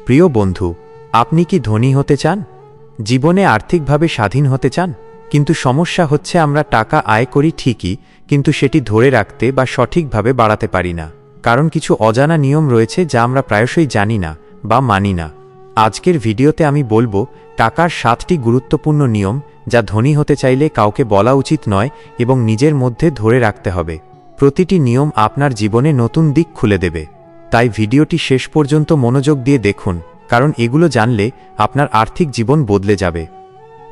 প্রিয় বন্ধু, আপনি কি ধনী হতে চান? জীবনে আর্থিকভাবে স্বাধীন হতে চান? কিন্তু সমস্যা হচ্ছে আমরা টাকা আয় করি ঠিকই, কিন্তু সেটি ধরে রাখতে বা সঠিকভাবে বাড়াতে পারি না। কারণ কিছু অজানা নিয়ম রয়েছে যা আমরা প্রায়শই জানি না বা মানি না। আজকের ভিডিওতে আমি বলবো টাকার 7টি গুরুত্বপূর্ণ নিয়ম যা ধনী হতে চাইলে কাউকে বলা উচিত নয় এবং নিজের মধ্যে ধরে রাখতে হবে। প্রতিটি নিয়ম আপনার জীবনে নতুন দিক খুলে দেবে। তাই ভিডিওটি শেষ পর্যন্ত মনোযোগ দিয়ে দেখুন, কারণ এগুলো জানলে আপনার আর্থিক জীবন বদলে যাবে।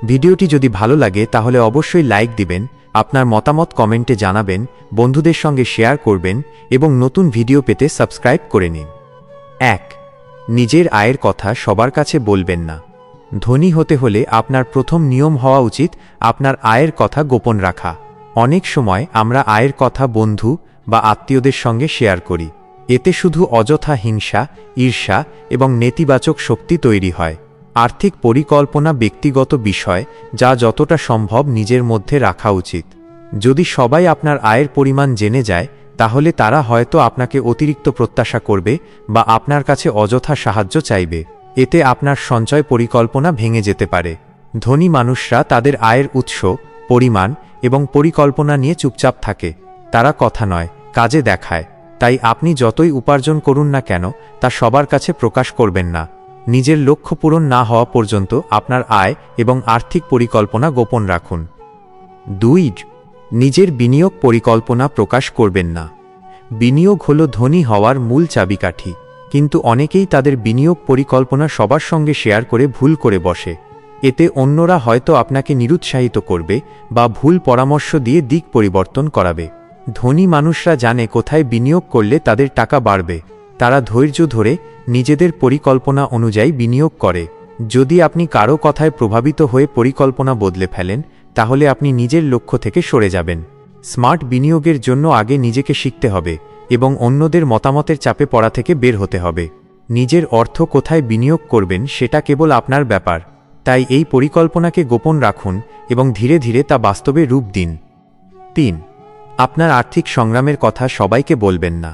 ভিডিওটি যদি ভালো লাগে তাহলে অবশ্যই লাইক দিবেন, আপনার মতামত কমেন্টে জানাবেন, বন্ধুদের সঙ্গে শেয়ার করবেন এবং নতুন ভিডিও পেতে সাবস্ক্রাইব করে নিন। 1. নিজের আয়ের কথা সবার কাছে বলবেন না। ধনী হতে হলে আপনার প্রথম নিয়ম হওয়া উচিত আপনার আয়ের কথা গোপন রাখা। অনেক সময় আমরা আয়ের কথা বন্ধু বা আত্মীয়দের সঙ্গে শেয়ার করি। এতে শুধু অযথা হিংসা, ঈর্ষা এবং নেতিবাচক শক্তি তৈরি হয়। আর্থিক পরিকল্পনা ব্যক্তিগত বিষয়, যা যতটা সম্ভব নিজের মধ্যে রাখা উচিত। যদি সবাই আপনার আয়ের পরিমাণ জেনে যায়, তাহলে তারা হয়তো আপনাকে অতিরিক্ত প্রত্যাশা করবে বা আপনার কাছে অযথা সাহায্য চাইবে। এতে আপনার সঞ্চয় পরিকল্পনা ভেঙে যেতে পারে। ধনী মানুষরা তাদের আয়ের উৎস, পরিমাণ এবং পরিকল্পনা নিয়ে চুপচাপ থাকে। তারা কথা নয়, কাজে দেখায়। তাই আপনি যতই উপার্জন করুন না কেন, তা সবার কাছে প্রকাশ করবেন না। নিজের লক্ষ্য পূরণ না হওয়া পর্যন্ত আপনার আয় এবং আর্থিক পরিকল্পনা গোপন রাখুন। 2. নিজের বিনিয়োগ পরিকল্পনা প্রকাশ করবেন না। বিনিয়োগ হল ধনী হওয়ার মূল চাবিকাঠি, কিন্তু অনেকেই তাদের বিনিয়োগ পরিকল্পনা সবার সঙ্গে শেয়ার করে ভুল করে বসে। এতে অন্যরা হয়তো আপনাকে নিরুৎসাহিত করবে বা ভুল পরামর্শ দিয়ে দিক পরিবর্তন করাবে। ধনী মানুষরা জানে কোথায় বিনিয়োগ করলে তাদের টাকা বাড়বে। তারা ধৈর্য ধরে নিজেদের পরিকল্পনা অনুযায়ী বিনিয়োগ করে। যদি আপনি কারো কথায় প্রভাবিত হয়ে পরিকল্পনা বদলে ফেলেন, তাহলে আপনি নিজের লক্ষ্য থেকে সরে যাবেন। স্মার্ট বিনিয়োগের জন্য আগে নিজেকে শিখতে হবে এবং অন্যদের মতামতের চাপে পড়া থেকে বের হতে হবে। নিজের অর্থ কোথায় বিনিয়োগ করবেন সেটা কেবল আপনার ব্যাপার। তাই এই পরিকল্পনাকে গোপন রাখুন এবং ধীরে ধীরে তা বাস্তবে রূপ দিন। 3. আপনার আর্থিক সংগ্রামের কথা সবাইকে বলবেন না।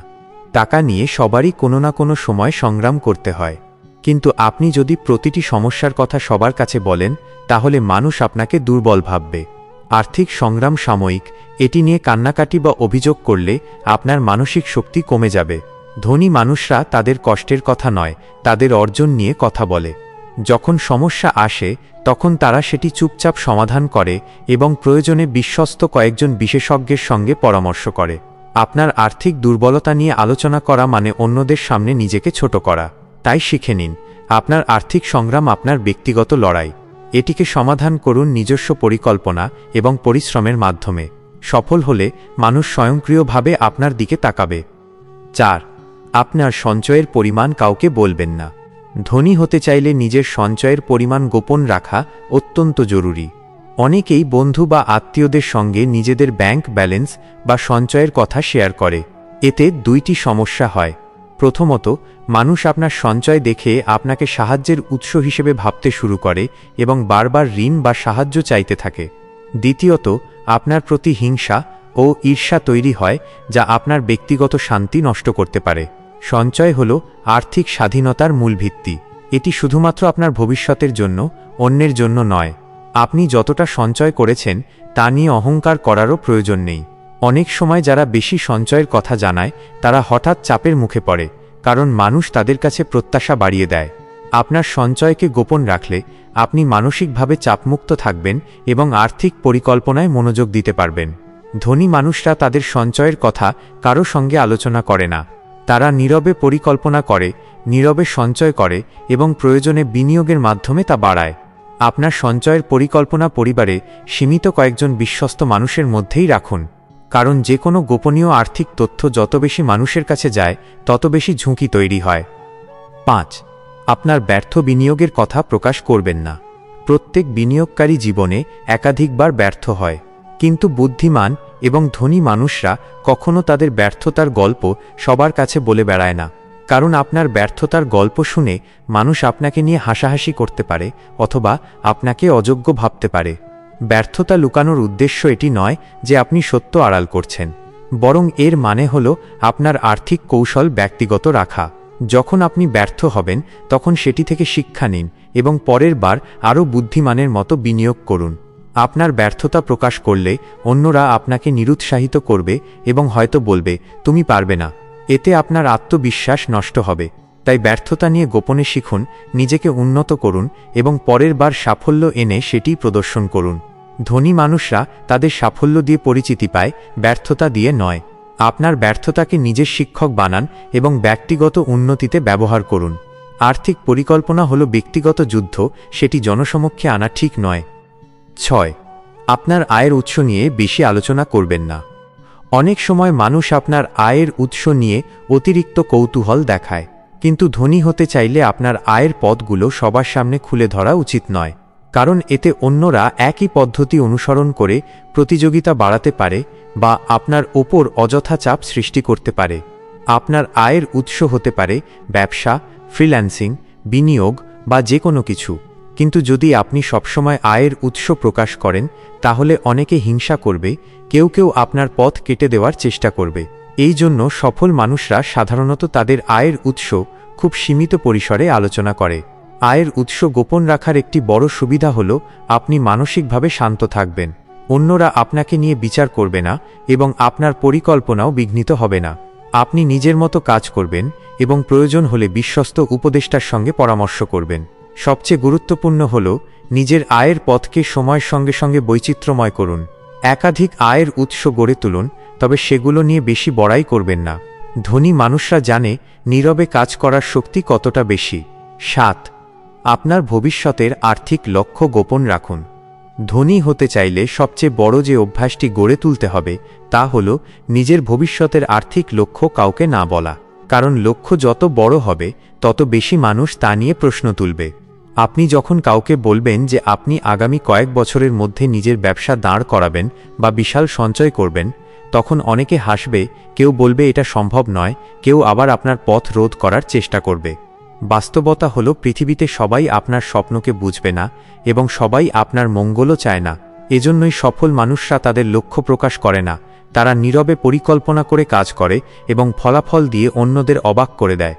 টাকা নিয়ে সবারই কোনো না কোনো সময় সংগ্রাম করতে হয়, কিন্তু আপনি যদি প্রতিটি সমস্যার কথা সবার কাছে বলেন, তাহলে মানুষ আপনাকে দুর্বল ভাববে। আর্থিক সংগ্রাম সাময়িক, এটি নিয়ে কান্নাকাটি বা অভিযোগ করলে আপনার মানসিক শক্তি কমে যাবে। ধনী মানুষরা তাদের কষ্টের কথা নয়, তাদের অর্জন নিয়ে কথা বলে। যখন সমস্যা আসে তখন তারা সেটি চুপচাপ সমাধান করে এবং প্রয়োজনে বিশ্বস্ত কয়েকজন বিশেষজ্ঞের সঙ্গে পরামর্শ করে। আপনার আর্থিক দুর্বলতা নিয়ে আলোচনা করা মানে অন্যদের সামনে নিজেকে ছোট করা। তাই শিখে নিন, আপনার আর্থিক সংগ্রাম আপনার ব্যক্তিগত লড়াই। এটিকে সমাধান করুন নিজস্ব পরিকল্পনা এবং পরিশ্রমের মাধ্যমে। সফল হলে মানুষ স্বয়ংক্রিয়ভাবে আপনার দিকে তাকাবে। 4. আপনার সঞ্চয়ের পরিমাণ কাউকে বলবেন না। ধনী হতে চাইলে নিজের সঞ্চয়ের পরিমাণ গোপন রাখা অত্যন্ত জরুরি। অনেকেই বন্ধু বা আত্মীয়দের সঙ্গে নিজেদের ব্যাংক ব্যালেন্স বা সঞ্চয়ের কথা শেয়ার করে। এতে 2টি সমস্যা হয়। প্রথমত, মানুষ আপনার সঞ্চয় দেখে আপনাকে সাহায্যের উৎস হিসেবে ভাবতে শুরু করে এবং বারবার ঋণ বা সাহায্য চাইতে থাকে। দ্বিতীয়ত, আপনার প্রতি হিংসা ও ঈর্ষা তৈরি হয়, যা আপনার ব্যক্তিগত শান্তি নষ্ট করতে পারে। সঞ্চয় হল আর্থিক স্বাধীনতার মূল ভিত্তি। এটি শুধুমাত্র আপনার ভবিষ্যতের জন্য, অন্যের জন্য নয়। আপনি যতটা সঞ্চয় করেছেন তা নিয়ে অহংকার করারও প্রয়োজন নেই। অনেক সময় যারা বেশি সঞ্চয়ের কথা জানায় তারা হঠাৎ চাপের মুখে পড়ে, কারণ মানুষ তাদের কাছে প্রত্যাশা বাড়িয়ে দেয়। আপনার সঞ্চয়কে গোপন রাখলে আপনি মানসিকভাবে চাপমুক্ত থাকবেন এবং আর্থিক পরিকল্পনায় মনোযোগ দিতে পারবেন। ধনী মানুষরা তাদের সঞ্চয়ের কথা কারো সঙ্গে আলোচনা করে না। তারা নীরবে পরিকল্পনা করে, নীরবে সঞ্চয় করে এবং প্রয়োজনে বিনিয়োগের মাধ্যমে তা বাড়ায়। আপনার সঞ্চয়ের পরিকল্পনা পরিবারে সীমিত কয়েকজন বিশ্বস্ত মানুষের মধ্যেই রাখুন, কারণ যে কোনো গোপনীয় আর্থিক তথ্য যত বেশি মানুষের কাছে যায়, তত বেশি ঝুঁকি তৈরি হয়। 5. আপনার ব্যর্থ বিনিয়োগের কথা প্রকাশ করবেন না। প্রত্যেক বিনিয়োগকারী জীবনে একাধিকবার ব্যর্থ হয়, কিন্তু বুদ্ধিমান এবং ধনী মানুষরা কখনো তাদের ব্যর্থতার গল্প সবার কাছে বলে বেড়ায় না। কারণ আপনার ব্যর্থতার গল্প শুনে মানুষ আপনাকে নিয়ে হাসাহাসি করতে পারে অথবা আপনাকে অযোগ্য ভাবতে পারে। ব্যর্থতা লুকানোর উদ্দেশ্য এটি নয় যে আপনি সত্য আড়াল করছেন, বরং এর মানে হল আপনার আর্থিক কৌশল ব্যক্তিগত রাখা। যখন আপনি ব্যর্থ হবেন তখন সেটি থেকে শিক্ষা নিন এবং পরের বার আরও বুদ্ধিমানের মতো বিনিয়োগ করুন। আপনার ব্যর্থতা প্রকাশ করলে অন্যরা আপনাকে নিরুৎসাহিত করবে এবং হয়তো বলবে, তুমি পারবে না। এতে আপনার আত্মবিশ্বাস নষ্ট হবে। তাই ব্যর্থতা নিয়ে গোপনে শিখুন, নিজেকে উন্নত করুন এবং পরের বার সাফল্য এনে সেটিই প্রদর্শন করুন। ধনী মানুষরা তাদের সাফল্য দিয়ে পরিচিতি পায়, ব্যর্থতা দিয়ে নয়। আপনার ব্যর্থতাকে নিজের শিক্ষক বানান এবং ব্যক্তিগত উন্নতিতে ব্যবহার করুন। আর্থিক পরিকল্পনা হল ব্যক্তিগত যুদ্ধ, সেটি জনসমক্ষে আনা ঠিক নয়। 6. আপনার আয়ের উৎস নিয়ে বেশি আলোচনা করবেন না। অনেক সময় মানুষ আপনার আয়ের উৎস নিয়ে অতিরিক্ত কৌতূহল দেখায়, কিন্তু ধনী হতে চাইলে আপনার আয়ের পথগুলো সবার সামনে খুলে ধরা উচিত নয়, কারণ এতে অন্যরা একই পদ্ধতি অনুসরণ করে প্রতিযোগিতা বাড়াতে পারে বা আপনার ওপর অযথা চাপ সৃষ্টি করতে পারে। আপনার আয়ের উৎস হতে পারে ব্যবসা, ফ্রিল্যান্সিং, বিনিয়োগ বা যে কোনো কিছু, কিন্তু যদি আপনি সবসময় আয়ের উৎস প্রকাশ করেন তাহলে অনেকে হিংসা করবে, কেউ কেউ আপনার পথ কেটে দেওয়ার চেষ্টা করবে। এই জন্য সফল মানুষরা সাধারণত তাদের আয়ের উৎস খুব সীমিত পরিসরে আলোচনা করে। আয়ের উৎস গোপন রাখার একটি বড় সুবিধা হল আপনি মানসিকভাবে শান্ত থাকবেন, অন্যরা আপনাকে নিয়ে বিচার করবে না এবং আপনার পরিকল্পনাও বিঘ্নিত হবে না। আপনি নিজের মতো কাজ করবেন এবং প্রয়োজন হলে বিশ্বস্ত উপদেষ্টার সঙ্গে পরামর্শ করবেন। সবচেয়ে গুরুত্বপূর্ণ হল নিজের আয়ের পথকে সময়ের সঙ্গে সঙ্গে বৈচিত্র্যময় করুন। একাধিক আয়ের উৎস গড়ে তুলুন, তবে সেগুলো নিয়ে বেশি বড়াই করবেন না। ধনী মানুষরা জানে নীরবে কাজ করার শক্তি কতটা বেশি। 7. আপনার ভবিষ্যতের আর্থিক লক্ষ্য গোপন রাখুন। ধনী হতে চাইলে সবচেয়ে বড় যে অভ্যাসটি গড়ে তুলতে হবে তা হল নিজের ভবিষ্যতের আর্থিক লক্ষ্য কাউকে না বলা, কারণ লক্ষ্য যত বড় হবে তত বেশি মানুষ তা নিয়ে প্রশ্ন তুলবে। আপনি যখন কাউকে বলবেন যে আপনি আগামী কয়েক বছরের মধ্যে নিজের ব্যবসা দাঁড় করাবেন বা বিশাল সঞ্চয় করবেন, তখন অনেকে হাসবে, কেউ বলবে এটা সম্ভব নয়, কেউ আবার আপনার পথ রোধ করার চেষ্টা করবে। বাস্তবতা হলো পৃথিবীতে সবাই আপনার স্বপ্নকে বুঝবে না এবং সবাই আপনার মঙ্গলও চায় না। এজন্যই সফল মানুষরা তাদের লক্ষ্য প্রকাশ করে না, তারা নীরবে পরিকল্পনা করে কাজ করে এবং ফলাফল দিয়ে অন্যদের অবাক করে দেয়।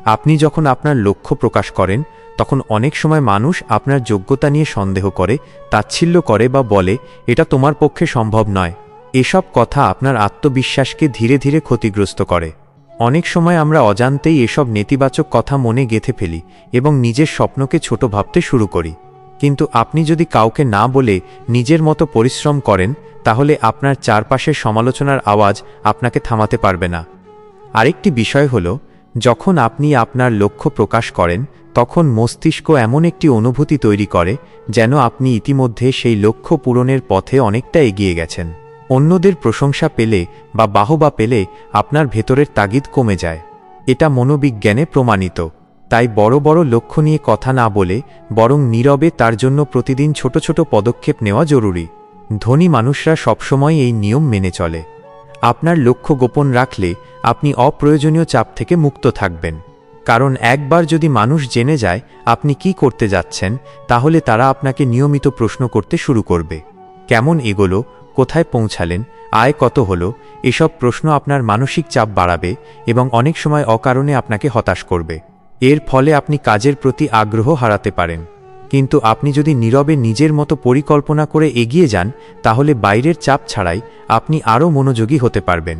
আপনি যখন আপনার লক্ষ্য প্রকাশ করেন তখন অনেক সময় মানুষ আপনার যোগ্যতা নিয়ে সন্দেহ করে, তাচ্ছিল্য করে বা বলে এটা তোমার পক্ষে সম্ভব নয়। এসব কথা আপনার আত্মবিশ্বাসকে ধীরে ধীরে ক্ষতিগ্রস্ত করে। অনেক সময় আমরা অজান্তেই এসব নেতিবাচক কথা মনে গেঁথে ফেলি এবং নিজের স্বপ্নকে ছোট ভাবতে শুরু করি। কিন্তু আপনি যদি কাউকে না বলে নিজের মতো পরিশ্রম করেন তাহলে আপনার চারপাশের সমালোচনার আওয়াজ আপনাকে থামাতে পারবে না। আরেকটি বিষয় হল, যখন আপনি আপনার লক্ষ্য প্রকাশ করেন তখন মস্তিষ্ক এমন একটি অনুভূতি তৈরি করে যেন আপনি ইতিমধ্যে সেই লক্ষ্য পূরণের পথে অনেকটা এগিয়ে গেছেন। অন্যদের প্রশংসা পেলে বা বাহবা পেলে আপনার ভেতরের তাগিদ কমে যায়। এটা মনোবিজ্ঞানে প্রমাণিত। তাই বড় বড় লক্ষ্য নিয়ে কথা না বলে বরং নীরবে তার জন্য প্রতিদিন ছোট ছোট পদক্ষেপ নেওয়া জরুরি। ধনী মানুষরা সবসময় এই নিয়ম মেনে চলে। আপনার লক্ষ্য গোপন রাখলে আপনি অপ্রয়োজনীয় চাপ থেকে মুক্ত থাকবেন, কারণ একবার যদি মানুষ জেনে যায় আপনি কি করতে যাচ্ছেন তাহলে তারা আপনাকে নিয়মিত প্রশ্ন করতে শুরু করবে। কেমন এগোলো, কোথায় পৌঁছালেন, আয় কত হলো, এসব প্রশ্ন আপনার মানসিক চাপ বাড়াবে এবং অনেক সময় অকারণে আপনাকে হতাশ করবে। এর ফলে আপনি কাজের প্রতি আগ্রহ হারাতে পারেন। কিন্তু আপনি যদি নীরবে নিজের মতো পরিকল্পনা করে এগিয়ে যান তাহলে বাইরের চাপ ছাড়াই আপনি আরও মনোযোগী হতে পারবেন।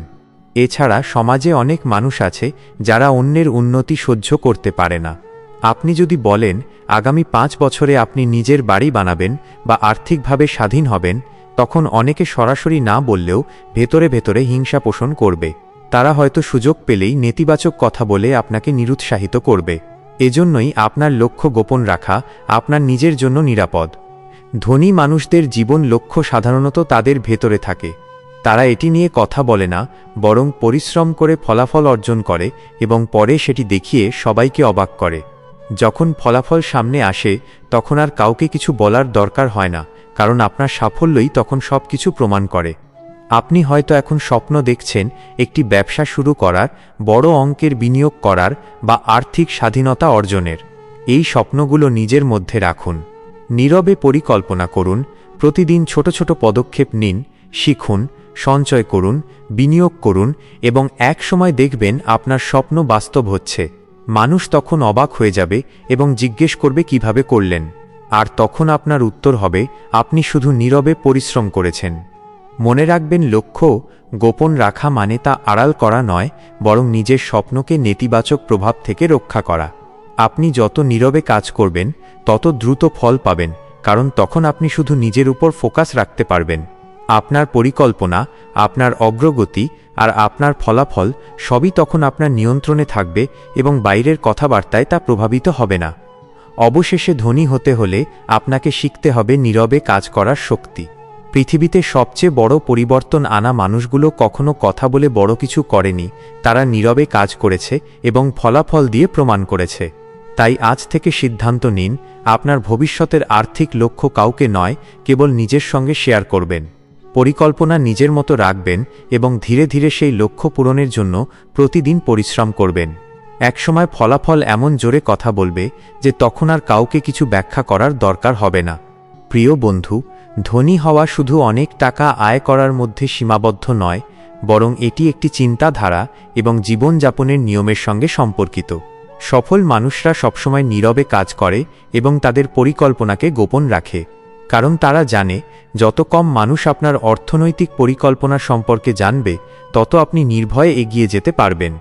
এছাড়া সমাজে অনেক মানুষ আছে যারা অন্যের উন্নতি সহ্য করতে পারে না। আপনি যদি বলেন আগামী 5 বছরে আপনি নিজের বাড়ি বানাবেন বা আর্থিকভাবে স্বাধীন হবেন, তখন অনেকে সরাসরি না বললেও ভেতরে ভেতরে হিংসা পোষণ করবে। তারা হয়তো সুযোগ পেলেই নেতিবাচক কথা বলে আপনাকে নিরুৎসাহিত করবে। এজন্যই আপনার লক্ষ্য গোপন রাখা আপনার নিজের জন্য নিরাপদ। ধনী মানুষদের জীবন লক্ষ্য সাধারণত তাদের ভেতরে থাকে। তারা এটি নিয়ে কথা বলে না, বরং পরিশ্রম করে ফলাফল অর্জন করে এবং পরে সেটি দেখিয়ে সবাইকে অবাক করে। যখন ফলাফল সামনে আসে তখন আর কাউকে কিছু বলার দরকার হয় না, কারণ আপনার সাফল্যই তখন সব কিছু প্রমাণ করে। আপনি হয়তো এখন স্বপ্ন দেখছেন একটি ব্যবসা শুরু করার, বড় অঙ্কের বিনিয়োগ করার বা আর্থিক স্বাধীনতা অর্জনের। এই স্বপ্নগুলো নিজের মধ্যে রাখুন, নীরবে পরিকল্পনা করুন, প্রতিদিন ছোট ছোট পদক্ষেপ নিন, শিখুন, সঞ্চয় করুন, বিনিয়োগ করুন এবং এক সময় দেখবেন আপনার স্বপ্ন বাস্তব হচ্ছে। মানুষ তখন অবাক হয়ে যাবে এবং জিজ্ঞেস করবে কিভাবে করলেন, আর তখন আপনার উত্তর হবে আপনি শুধু নীরবে পরিশ্রম করেছেন। মনে রাখবেন, লক্ষ্য গোপন রাখা মানে তা আড়াল করা নয়, বরং নিজের স্বপ্নকে নেতিবাচক প্রভাব থেকে রক্ষা করা। আপনি যত নীরবে কাজ করবেন তত দ্রুত ফল পাবেন, কারণ তখন আপনি শুধু নিজের উপর ফোকাস রাখতে পারবেন। আপনার পরিকল্পনা, আপনার অগ্রগতি আর আপনার ফলাফল সবই তখন আপনার নিয়ন্ত্রণে থাকবে এবং বাইরের কথাবার্তায় তা প্রভাবিত হবে না। অবশেষে ধনী হতে হলে আপনাকে শিখতে হবে নীরবে কাজ করার শক্তি। পৃথিবীতে সবচেয়ে বড় পরিবর্তন আনা মানুষগুলো কখনো কথা বলে বড় কিছু করেনি, তারা নীরবে কাজ করেছে এবং ফলাফল দিয়ে প্রমাণ করেছে। তাই আজ থেকে সিদ্ধান্ত নিন, আপনার ভবিষ্যতের আর্থিক লক্ষ্য কাউকে নয়, কেবল নিজের সঙ্গে শেয়ার করবেন। পরিকল্পনা নিজের মতো রাখবেন এবং ধীরে ধীরে সেই লক্ষ্য পূরণের জন্য প্রতিদিন পরিশ্রম করবেন। একসময় ফলাফল এমন জোরে কথা বলবে যে তখন আর কাউকে কিছু ব্যাখ্যা করার দরকার হবে না। প্রিয় বন্ধু, ধনী হওয়া শুধু অনেক টাকা আয় করার মধ্যে সীমাবদ্ধ নয়, বরং এটি একটি চিন্তাধারা এবং জীবনযাপনের নিয়মের সঙ্গে সম্পর্কিত। সফল মানুষরা সবসময় নীরবে কাজ করে এবং তাদের পরিকল্পনাকে গোপন রাখে, কারণ তারা জানে যত কম মানুষ আপনার অর্থনৈতিক পরিকল্পনা সম্পর্কে জানবে, তত আপনি নির্ভয়ে এগিয়ে যেতে পারবেন।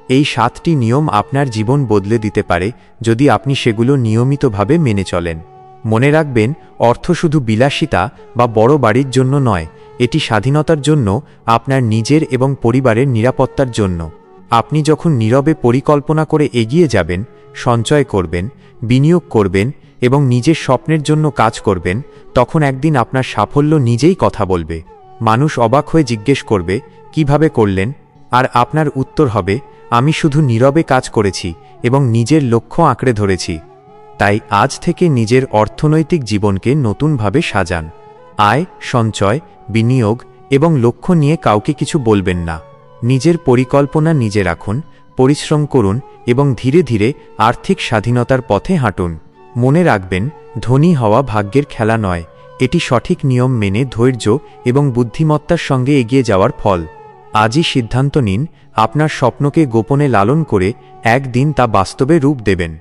এই 7টি নিয়ম আপনার জীবন বদলে দিতে পারে যদি আপনি সেগুলো নিয়মিতভাবে মেনে চলেন। মনে রাখবেন, অর্থ শুধু বিলাসিতা বা বড় বাড়ির জন্য নয়, এটি স্বাধীনতার জন্য, আপনার নিজের এবং পরিবারের নিরাপত্তার জন্য। আপনি যখন নীরবে পরিকল্পনা করে এগিয়ে যাবেন, সঞ্চয় করবেন, বিনিয়োগ করবেন এবং নিজের স্বপ্নের জন্য কাজ করবেন, তখন একদিন আপনার সাফল্য নিজেই কথা বলবে। মানুষ অবাক হয়ে জিজ্ঞেস করবে, কিভাবে করলেন? আর আপনার উত্তর হবে, আমি শুধু নীরবে কাজ করেছি এবং নিজের লক্ষ্য আঁকড়ে ধরেছি। তাই আজ থেকে নিজের অর্থনৈতিক জীবনকে নতুনভাবে সাজান। আয়, সঞ্চয়, বিনিয়োগ এবং লক্ষ্য নিয়ে কাউকে কিছু বলবেন না। নিজের পরিকল্পনা নিজে রাখুন, পরিশ্রম করুন এবং ধীরে ধীরে আর্থিক স্বাধীনতার পথে হাঁটুন। মনে রাখবেন, ধনী হওয়া ভাগ্যের খেলা নয়, এটি সঠিক নিয়ম মেনে ধৈর্য এবং বুদ্ধিমত্তার সঙ্গে এগিয়ে যাওয়ার ফল। আজই সিদ্ধান্ত নিন, আপনার স্বপ্নকে গোপনে লালন করে একদিন তা বাস্তবে রূপ দেবেন।